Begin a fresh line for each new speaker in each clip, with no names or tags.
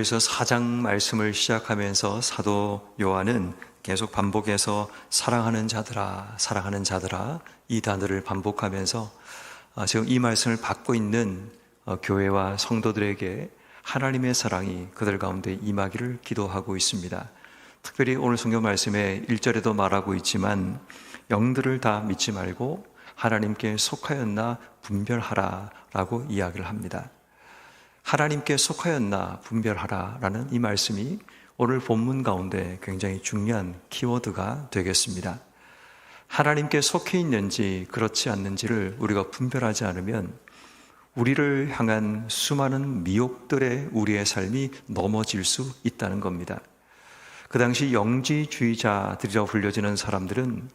그래서 4장 말씀을 시작하면서 사도 요한은 계속 반복해서 사랑하는 자들아, 사랑하는 자들아 이 단어를 반복하면서 지금 이 말씀을 받고 있는 교회와 성도들에게 하나님의 사랑이 그들 가운데 임하기를 기도하고 있습니다. 특별히 오늘 성경 말씀에 1절에도 말하고 있지만 영들을 다 믿지 말고 하나님께 속하였나 분별하라 라고 이야기를 합니다. 하나님께 속하였나 분별하라 라는 이 말씀이 오늘 본문 가운데 굉장히 중요한 키워드가 되겠습니다. 하나님께 속해 있는지 그렇지 않는지를 우리가 분별하지 않으면 우리를 향한 수많은 미혹들에 우리의 삶이 넘어질 수 있다는 겁니다. 그 당시 영지주의자들이라고 불려지는 사람들은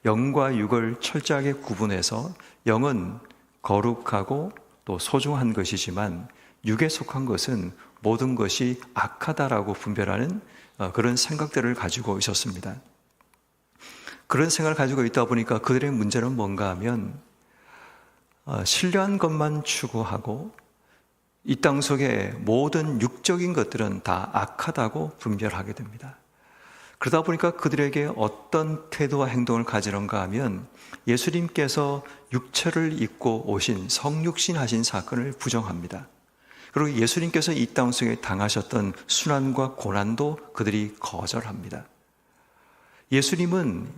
영과 육을 철저하게 구분해서 영은 거룩하고 또 소중한 것이지만 육에 속한 것은 모든 것이 악하다라고 분별하는 그런 생각들을 가지고 있었습니다. 그런 생각을 가지고 있다 보니까 그들의 문제는 뭔가 하면 신뢰한 것만 추구하고 이 땅 속의 모든 육적인 것들은 다 악하다고 분별하게 됩니다. 그러다 보니까 그들에게 어떤 태도와 행동을 가지는가 하면 예수님께서 육체를 입고 오신 성육신하신 사건을 부정합니다. 그리고 예수님께서 이 땅 속에 당하셨던 순환과 고난도 그들이 거절합니다. 예수님은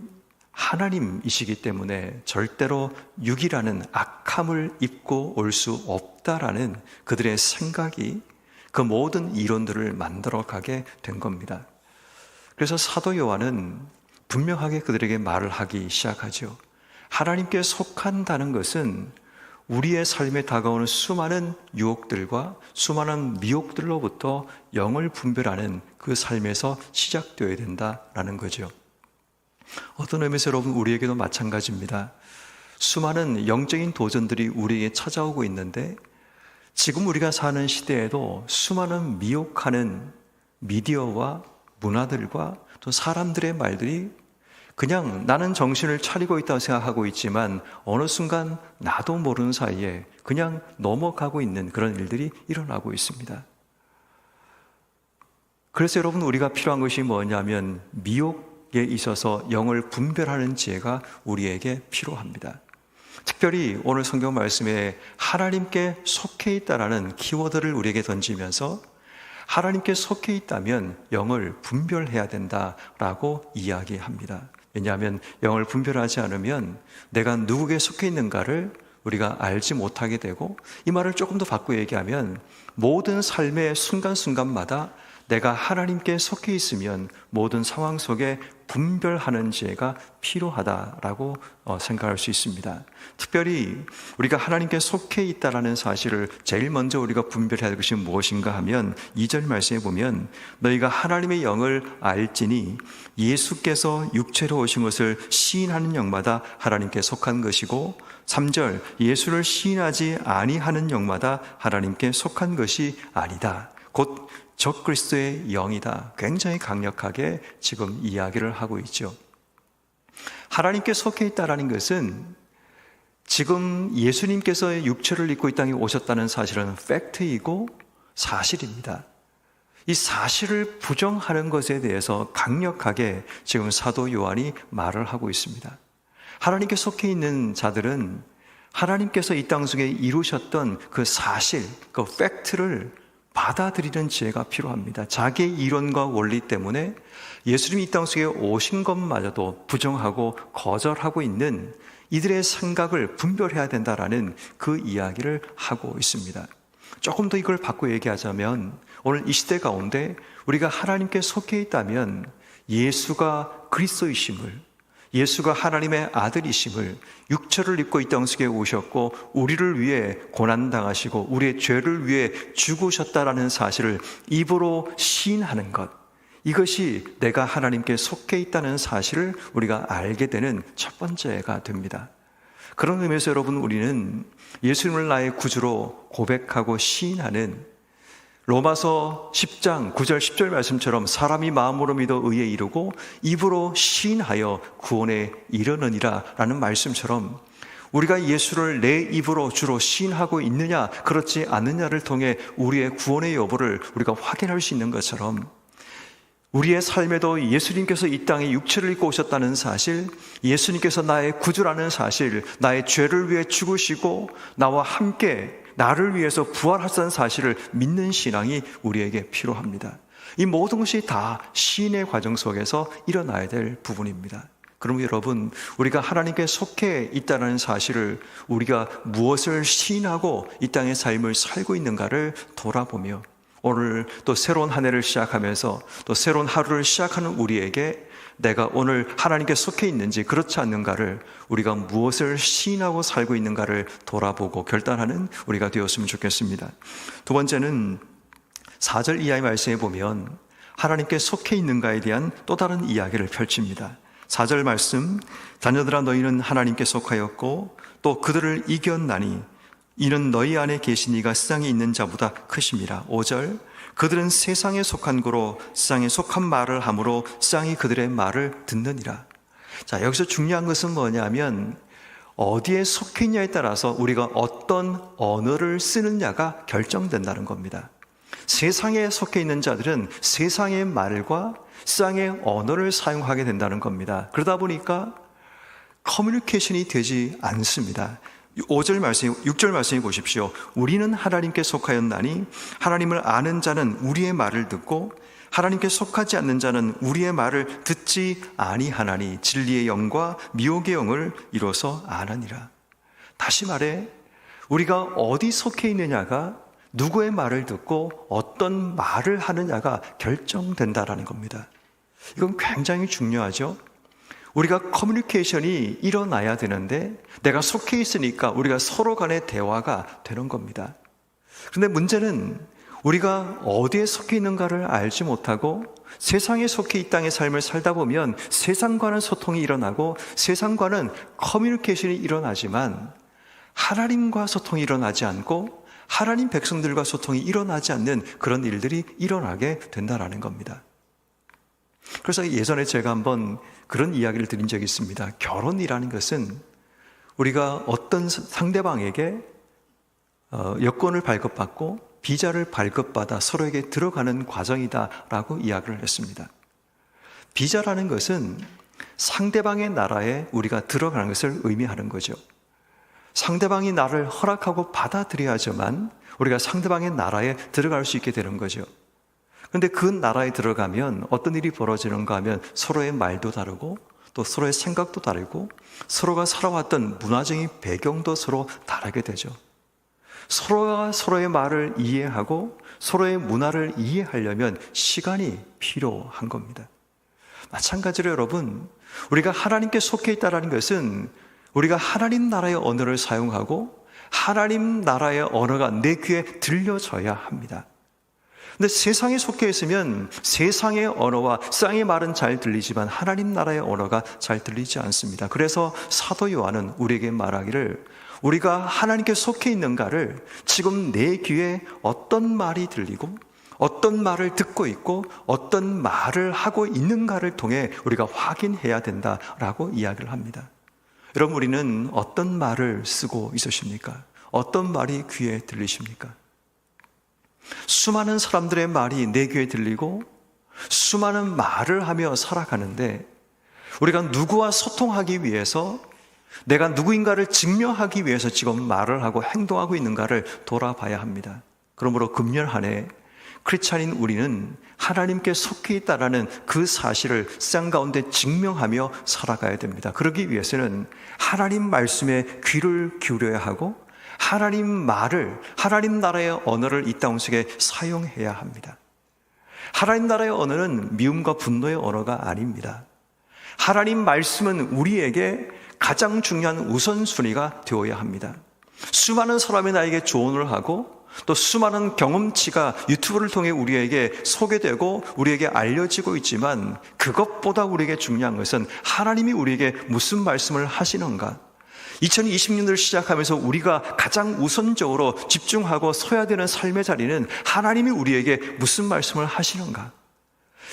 하나님이시기 때문에 절대로 육이라는 악함을 입고 올 수 없다라는 그들의 생각이 그 모든 이론들을 만들어가게 된 겁니다. 그래서 사도 요한은 분명하게 그들에게 말을 하기 시작하죠. 하나님께 속한다는 것은 우리의 삶에 다가오는 수많은 유혹들과 수많은 미혹들로부터 영을 분별하는 그 삶에서 시작되어야 된다라는 거죠. 어떤 의미에서 여러분 우리에게도 마찬가지입니다. 수많은 영적인 도전들이 우리에게 찾아오고 있는데 지금 우리가 사는 시대에도 수많은 미혹하는 미디어와 문화들과 또 사람들의 말들이 그냥 나는 정신을 차리고 있다고 생각하고 있지만 어느 순간 나도 모르는 사이에 그냥 넘어가고 있는 그런 일들이 일어나고 있습니다. 그래서 여러분 우리가 필요한 것이 뭐냐면 미혹에 있어서 영을 분별하는 지혜가 우리에게 필요합니다. 특별히 오늘 성경 말씀에 하나님께 속해 있다라는 키워드를 우리에게 던지면서 하나님께 속해 있다면 영을 분별해야 된다라고 이야기합니다. 왜냐하면 영을 분별하지 않으면 내가 누구에게 속해 있는가를 우리가 알지 못하게 되고, 이 말을 조금 더 바꾸어 얘기하면 모든 삶의 순간순간마다 내가 하나님께 속해 있으면 모든 상황 속에 분별하는 지혜가 필요하다라고 생각할 수 있습니다. 특별히 우리가 하나님께 속해 있다라는 사실을 제일 먼저 우리가 분별해야 할 것이 무엇인가 하면 2절 말씀에 보면 너희가 하나님의 영을 알지니 예수께서 육체로 오신 것을 시인하는 영마다 하나님께 속한 것이고, 3절 예수를 시인하지 아니하는 영마다 하나님께 속한 것이 아니다. 곧 적그리스도의 영이다. 굉장히 강력하게 지금 이야기를 하고 있죠. 하나님께 속해 있다라는 것은 지금 예수님께서 육체를 입고 이 땅에 오셨다는 사실은 팩트이고 사실입니다. 이 사실을 부정하는 것에 대해서 강력하게 지금 사도 요한이 말을 하고 있습니다. 하나님께 속해 있는 자들은 하나님께서 이 땅 속에 이루셨던 그 사실, 그 팩트를 받아들이는 지혜가 필요합니다. 자기의 이론과 원리 때문에 예수님이 이 땅 속에 오신 것마저도 부정하고 거절하고 있는 이들의 생각을 분별해야 된다라는 그 이야기를 하고 있습니다. 조금 더 이걸 바꿔 얘기하자면 오늘 이 시대 가운데 우리가 하나님께 속해 있다면 예수가 그리스도이심을, 예수가 하나님의 아들이심을, 육체를 입고 이 땅 속에 오셨고 우리를 위해 고난당하시고 우리의 죄를 위해 죽으셨다라는 사실을 입으로 시인하는 것, 이것이 내가 하나님께 속해 있다는 사실을 우리가 알게 되는 첫 번째가 됩니다. 그런 의미에서 여러분 우리는 예수님을 나의 구주로 고백하고 시인하는 로마서 10장 9절 10절 말씀처럼 사람이 마음으로 믿어 의에 이르고 입으로 시인하여 구원에 이르느니라 라는 말씀처럼 우리가 예수를 내 입으로 주로 시인하고 있느냐 그렇지 않느냐를 통해 우리의 구원의 여부를 우리가 확인할 수 있는 것처럼 우리의 삶에도 예수님께서 이 땅에 육체를 입고 오셨다는 사실, 예수님께서 나의 구주라는 사실, 나의 죄를 위해 죽으시고 나와 함께 나를 위해서 부활하셨다는 사실을 믿는 신앙이 우리에게 필요합니다. 이 모든 것이 다 시인의 과정 속에서 일어나야 될 부분입니다. 그럼 여러분, 우리가 하나님께 속해 있다는 사실을 우리가 무엇을 시인하고 이 땅의 삶을 살고 있는가를 돌아보며 오늘 또 새로운 한 해를 시작하면서 또 새로운 하루를 시작하는 우리에게 내가 오늘 하나님께 속해 있는지 그렇지 않는가를, 우리가 무엇을 시인하고 살고 있는가를 돌아보고 결단하는 우리가 되었으면 좋겠습니다. 두 번째는 4절 이하의 말씀에 보면 하나님께 속해 있는가에 대한 또 다른 이야기를 펼칩니다. 4절 말씀, 자녀들아 너희는 하나님께 속하였고 또 그들을 이겼나니 이는 너희 안에 계신 이가 세상에 있는 자보다 크심이라. 5절, 그들은 세상에 속한 거로 세상에 속한 말을 하므로 세상이 그들의 말을 듣느니라. 자, 여기서 중요한 것은 뭐냐면 어디에 속해 있냐에 따라서 우리가 어떤 언어를 쓰느냐가 결정된다는 겁니다. 세상에 속해 있는 자들은 세상의 말과 세상의 언어를 사용하게 된다는 겁니다. 그러다 보니까 커뮤니케이션이 되지 않습니다. 5절 말씀, 6절 말씀해 보십시오. 우리는 하나님께 속하였나니 하나님을 아는 자는 우리의 말을 듣고 하나님께 속하지 않는 자는 우리의 말을 듣지 아니하나니 진리의 영과 미혹의 영을 이뤄서 아느니라. 다시 말해 우리가 어디 속해 있느냐가 누구의 말을 듣고 어떤 말을 하느냐가 결정된다라는 겁니다. 이건 굉장히 중요하죠. 우리가 커뮤니케이션이 일어나야 되는데 내가 속해 있으니까 우리가 서로 간의 대화가 되는 겁니다. 그런데 문제는 우리가 어디에 속해 있는가를 알지 못하고 세상에 속해 이 땅의 삶을 살다 보면 세상과는 소통이 일어나고 세상과는 커뮤니케이션이 일어나지만 하나님과 소통이 일어나지 않고 하나님 백성들과 소통이 일어나지 않는 그런 일들이 일어나게 된다는 겁니다. 그래서 예전에 제가 한번 그런 이야기를 드린 적이 있습니다. 결혼이라는 것은 우리가 어떤 상대방에게 여권을 발급받고 비자를 발급받아 서로에게 들어가는 과정이다라고 이야기를 했습니다. 비자라는 것은 상대방의 나라에 우리가 들어가는 것을 의미하는 거죠. 상대방이 나를 허락하고 받아들여야지만 우리가 상대방의 나라에 들어갈 수 있게 되는 거죠. 그런데 그 나라에 들어가면 어떤 일이 벌어지는가 하면 서로의 말도 다르고 또 서로의 생각도 다르고 서로가 살아왔던 문화적인 배경도 서로 다르게 되죠. 서로가 서로의 말을 이해하고 서로의 문화를 이해하려면 시간이 필요한 겁니다. 마찬가지로 여러분, 우리가 하나님께 속해 있다는 것은 우리가 하나님 나라의 언어를 사용하고 하나님 나라의 언어가 내 귀에 들려져야 합니다. 근데 세상에 속해 있으면 세상의 언어와 세상의 말은 잘 들리지만 하나님 나라의 언어가 잘 들리지 않습니다. 그래서 사도 요한은 우리에게 말하기를 우리가 하나님께 속해 있는가를 지금 내 귀에 어떤 말이 들리고 어떤 말을 듣고 있고 어떤 말을 하고 있는가를 통해 우리가 확인해야 된다라고 이야기를 합니다. 여러분, 우리는 어떤 말을 쓰고 있으십니까? 어떤 말이 귀에 들리십니까? 수많은 사람들의 말이 내 귀에 들리고 수많은 말을 하며 살아가는데 우리가 누구와 소통하기 위해서 내가 누구인가를 증명하기 위해서 지금 말을 하고 행동하고 있는가를 돌아봐야 합니다. 그러므로 금년 한 해 크리스찬인 우리는 하나님께 속해 있다라는 그 사실을 세상 가운데 증명하며 살아가야 됩니다. 그러기 위해서는 하나님 말씀에 귀를 기울여야 하고 하나님 말을, 하나님 나라의 언어를 이 땅 속에 사용해야 합니다. 하나님 나라의 언어는 미움과 분노의 언어가 아닙니다. 하나님 말씀은 우리에게 가장 중요한 우선순위가 되어야 합니다. 수많은 사람이 나에게 조언을 하고 또 수많은 경험치가 유튜브를 통해 우리에게 소개되고 우리에게 알려지고 있지만 그것보다 우리에게 중요한 것은 하나님이 우리에게 무슨 말씀을 하시는가. 2020년을 시작하면서 우리가 가장 우선적으로 집중하고 서야 되는 삶의 자리는 하나님이 우리에게 무슨 말씀을 하시는가.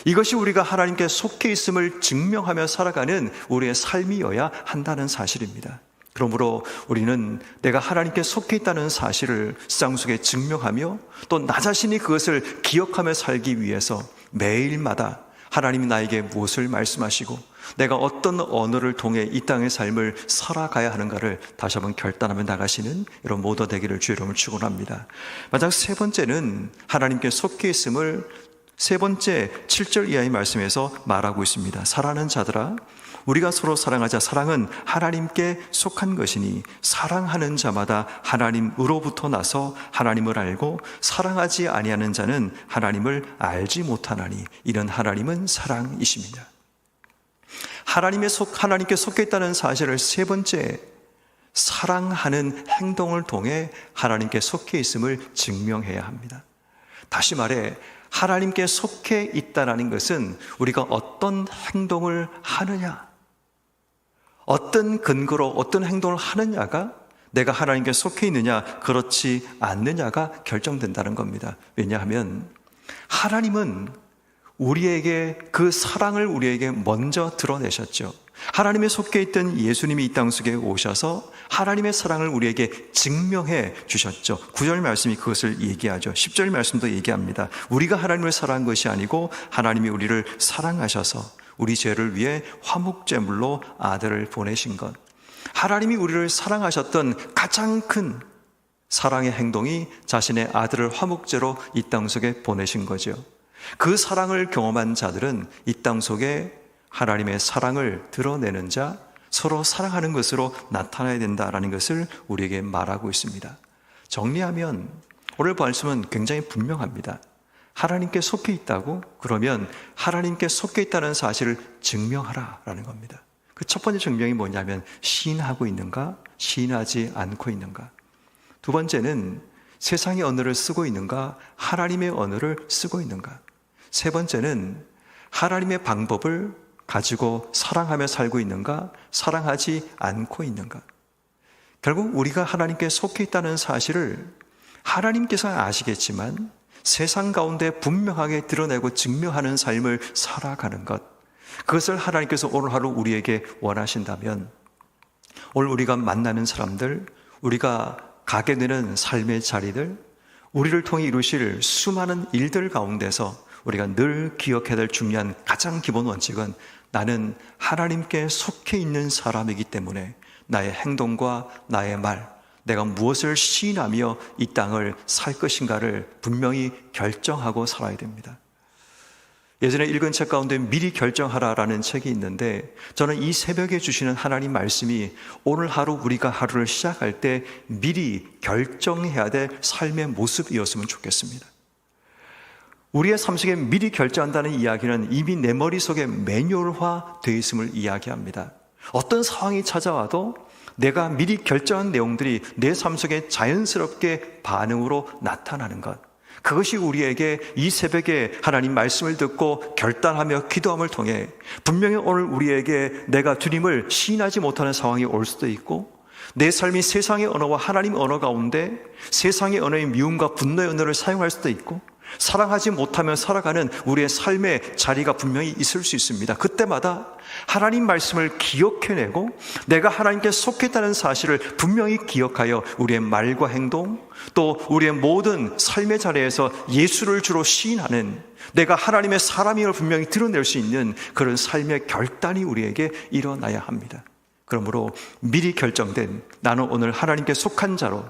이것이 우리가 하나님께 속해 있음을 증명하며 살아가는 우리의 삶이어야 한다는 사실입니다. 그러므로 우리는 내가 하나님께 속해 있다는 사실을 세상 속에 증명하며 또 나 자신이 그것을 기억하며 살기 위해서 매일마다 하나님이 나에게 무엇을 말씀하시고 내가 어떤 언어를 통해 이 땅의 삶을 살아가야 하는가를 다시 한번 결단하며 나가시는 이런 모두 되기를 주의 이름으로 축원합니다. 마지막 세 번째는 하나님께 속해 있음을 세 번째 7절 이하의 말씀에서 말하고 있습니다. 사랑하는 자들아, 우리가 서로 사랑하자. 사랑은 하나님께 속한 것이니 사랑하는 자마다 하나님으로부터 나서 하나님을 알고 사랑하지 아니하는 자는 하나님을 알지 못하나니 이는 하나님은 사랑이십니다. 하나님께 속해 있다는 사실을 세 번째, 사랑하는 행동을 통해 하나님께 속해 있음을 증명해야 합니다. 다시 말해 하나님께 속해 있다는 것은 우리가 어떤 행동을 하느냐, 어떤 근거로 어떤 행동을 하느냐가 내가 하나님께 속해 있느냐 그렇지 않느냐가 결정된다는 겁니다. 왜냐하면 하나님은 우리에게 그 사랑을 우리에게 먼저 드러내셨죠. 하나님의 속해 있던 예수님이 이 땅 속에 오셔서 하나님의 사랑을 우리에게 증명해 주셨죠. 9절 말씀이 그것을 얘기하죠. 10절 말씀도 얘기합니다. 우리가 하나님을 사랑한 것이 아니고 하나님이 우리를 사랑하셔서 우리 죄를 위해 화목제물로 아들을 보내신 것. 하나님이 우리를 사랑하셨던 가장 큰 사랑의 행동이 자신의 아들을 화목제로 이 땅 속에 보내신 거죠. 그 사랑을 경험한 자들은 이 땅 속에 하나님의 사랑을 드러내는 자, 서로 사랑하는 것으로 나타나야 된다라는 것을 우리에게 말하고 있습니다. 정리하면 오늘 말씀은 굉장히 분명합니다. 하나님께 속해 있다고? 그러면 하나님께 속해 있다는 사실을 증명하라라는 겁니다. 그 첫 번째 증명이 뭐냐면 시인하고 있는가, 시인하지 않고 있는가. 두 번째는 세상의 언어를 쓰고 있는가, 하나님의 언어를 쓰고 있는가. 세 번째는 하나님의 방법을 가지고 사랑하며 살고 있는가, 사랑하지 않고 있는가. 결국 우리가 하나님께 속해 있다는 사실을 하나님께서는 아시겠지만 세상 가운데 분명하게 드러내고 증명하는 삶을 살아가는 것, 그것을 하나님께서 오늘 하루 우리에게 원하신다면 오늘 우리가 만나는 사람들, 우리가 가게 되는 삶의 자리들, 우리를 통해 이루실 수많은 일들 가운데서 우리가 늘 기억해야 될 중요한 가장 기본 원칙은 나는 하나님께 속해 있는 사람이기 때문에 나의 행동과 나의 말, 내가 무엇을 시인하며 이 땅을 살 것인가를 분명히 결정하고 살아야 됩니다. 예전에 읽은 책 가운데 미리 결정하라라는 책이 있는데 저는 이 새벽에 주시는 하나님 말씀이 오늘 하루 우리가 하루를 시작할 때 미리 결정해야 될 삶의 모습이었으면 좋겠습니다. 우리의 삶 속에 미리 결정한다는 이야기는 이미 내 머릿속에 매뉴얼화 되어 있음을 이야기합니다. 어떤 상황이 찾아와도 내가 미리 결정한 내용들이 내 삶 속에 자연스럽게 반응으로 나타나는 것, 그것이 우리에게 이 새벽에 하나님 말씀을 듣고 결단하며 기도함을 통해 분명히 오늘 우리에게 내가 주님을 시인하지 못하는 상황이 올 수도 있고 내 삶이 세상의 언어와 하나님 언어 가운데 세상의 언어의 미움과 분노의 언어를 사용할 수도 있고 사랑하지 못하며 살아가는 우리의 삶의 자리가 분명히 있을 수 있습니다. 그때마다 하나님 말씀을 기억해내고 내가 하나님께 속했다는 사실을 분명히 기억하여 우리의 말과 행동, 또 우리의 모든 삶의 자리에서 예수를 주로 시인하는, 내가 하나님의 사람임을 분명히 드러낼 수 있는 그런 삶의 결단이 우리에게 일어나야 합니다. 그러므로 미리 결정된 나는 오늘 하나님께 속한 자로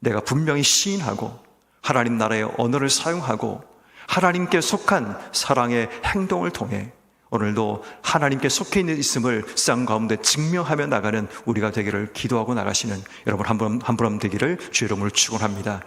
내가 분명히 시인하고 하나님 나라의 언어를 사용하고 하나님께 속한 사랑의 행동을 통해 오늘도 하나님께 속해 있음을 세상 가운데 증명하며 나가는 우리가 되기를 기도하고 나가시는 여러분 한 분 한 분 되기를 주의 이름으로 축원합니다.